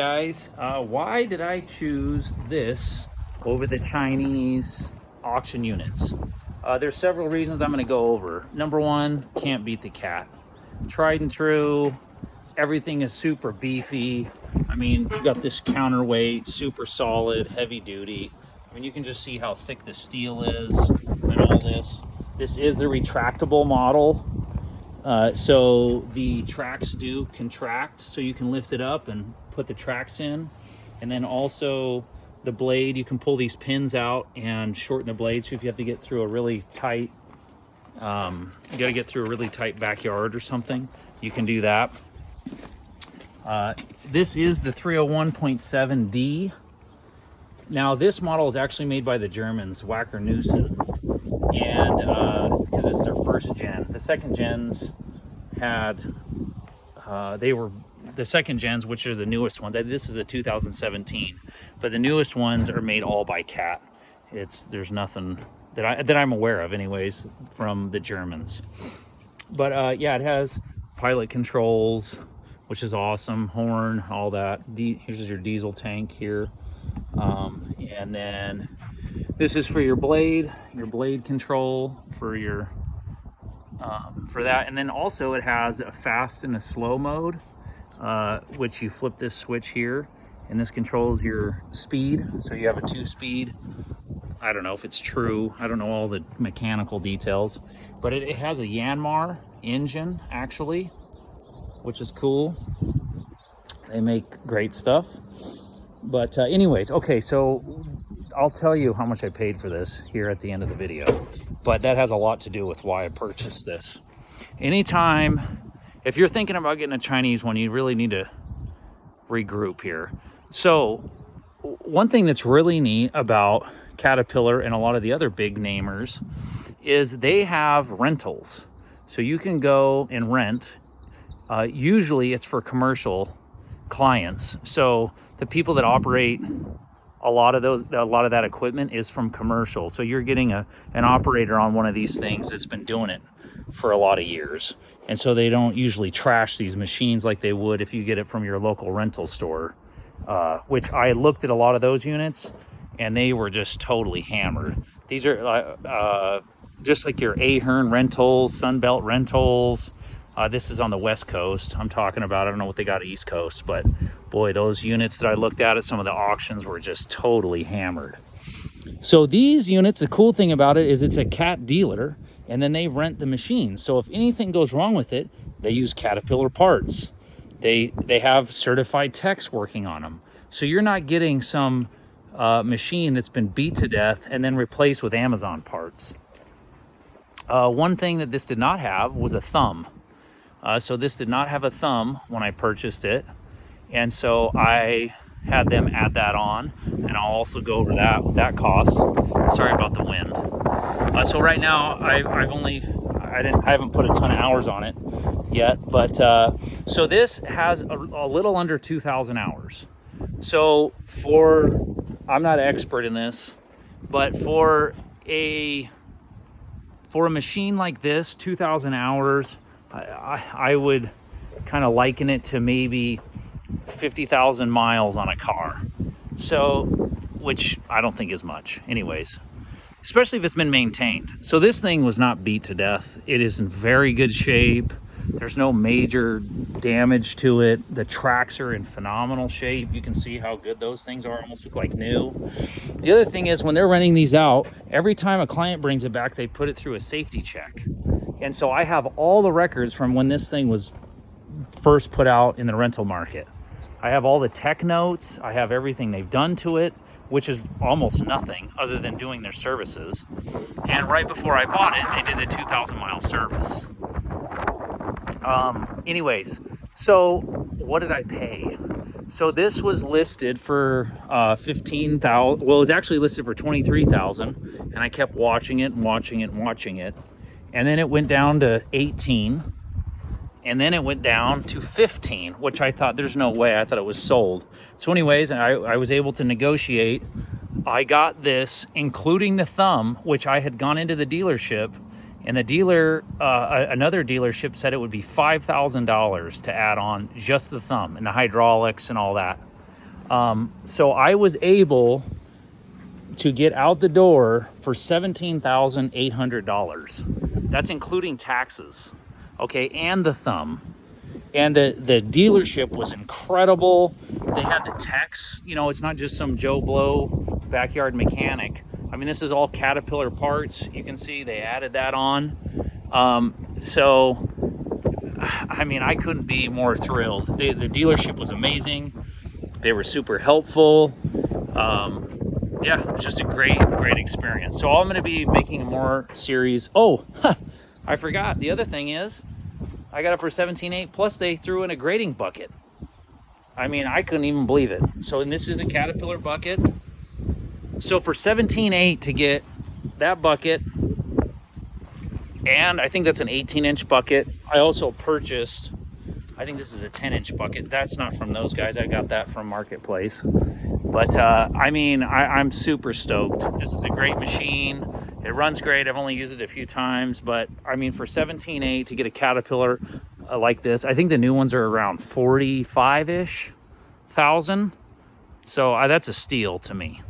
Guys, why did I choose this over the Chinese auction units? There's several reasons I'm going to go over. Number one, can't beat the cat. Tried and true. Everything is super beefy. I mean, you got this counterweight, super solid, heavy duty. I mean, you can just see how thick the steel is and all this. This is the retractable model. So the tracks do contract, so you can lift it up and put the tracks in. And then also the blade, you can pull these pins out and shorten the blade. So if you have to get through a really tight, you got to get through a really tight backyard or something, you can do that. This is the 301.7D. Now this model is actually made by the Germans, Wacker Neuson, and because it's their first gen. The second gens had, they were the second gens, which are the newest ones. This is a 2017, but the newest ones are made all by Cat. There's nothing that I'm aware of, anyways, from the Germans. But yeah, it has pilot controls, which is awesome. Horn, all that. Here's your diesel tank here. And then this is for your blade control for your for that. And then also it has a fast and a slow mode, which you flip this switch here, and this controls your speed. So you have a 2-speed. I don't know if it's true. I don't know all the mechanical details, but it has a Yanmar engine actually, which is cool. They make great stuff. But anyways, okay, so I'll tell you how much I paid for this here at the end of the video, but that has a lot to do with why I purchased this. Anytime, if you're thinking about getting a Chinese one, you really need to regroup here. So one thing that's really neat about Caterpillar and a lot of the other big namers is they have rentals. So you can go and rent. Usually it's for commercial clients. So the people that operate a lot of that equipment is from commercial. So you're getting an operator on one of these things that's been doing it for a lot of years. And so they don't usually trash these machines like they would if you get it from your local rental store, which I looked at a lot of those units and they were just totally hammered. These are just like your Ahern rentals, Sunbelt rentals. This is on the West Coast I'm talking about. I don't know what they got East Coast, but boy, those units that I looked at some of the auctions were just totally hammered. So these units, the cool thing about it is it's a Cat dealer, and then they rent the machine. So if anything goes wrong with it, they use Caterpillar parts. They have certified techs working on them. So you're not getting some machine that's been beat to death and then replaced with Amazon parts. One thing that this did not have was a thumb. So this did not have a thumb when I purchased it, and so I had them add that on, and I'll also go over what that costs. Sorry about the wind. So right now I haven't put a ton of hours on it yet, but so this has a little under 2,000 hours. So I'm not an expert in this, but for a machine like this, 2,000 hours, I would kind of liken it to maybe 50,000 miles on a car. So, which I don't think is much anyways, especially if it's been maintained. So this thing was not beat to death. It is in very good shape. There's no major damage to it. The tracks are in phenomenal shape. You can see how good those things are, almost look like new. The other thing is when they're renting these out, every time a client brings it back, they put it through a safety check. And so I have all the records from when this thing was first put out in the rental market. I have all the tech notes. I have everything they've done to it, which is almost nothing other than doing their services. And right before I bought it, they did a 2,000 mile service. Anyways, so what did I pay? So this was listed for 15,000. Well, it was actually listed for 23,000, and I kept watching it and watching it and watching it. And then it went down to 18, and then it went down to 15, which I thought, there's no way. I thought it was sold. So anyways, I was able to negotiate. I got this, including the thumb, which I had gone into the dealership, and the dealer, another dealership said it would be $5,000 to add on just the thumb and the hydraulics and all that. So I was able to get out the door for $17,800. That's including taxes, okay, and the thumb. And the dealership was incredible. They had the techs, you know, it's not just some Joe Blow backyard mechanic. I mean, this is all Caterpillar parts. You can see they added that on. So, I mean, I couldn't be more thrilled. The dealership was amazing. They were super helpful. Yeah, it was just a great experience. So I'm going to be making more series. Oh, I forgot. The other thing is, I got it for $17,800, plus they threw in a grading bucket. I mean, I couldn't even believe it. So, and this is a Caterpillar bucket. So for $17,800 to get that bucket, and I think that's an 18-inch bucket. I also purchased, I think this is a 10-inch bucket. That's not from those guys. I got that from Marketplace. But I mean, I'm super stoked. This is a great machine. It runs great. I've only used it a few times, but I mean, for $17,800 to get a Caterpillar like this, I think the new ones are around 45-ish thousand. So that's a steal to me.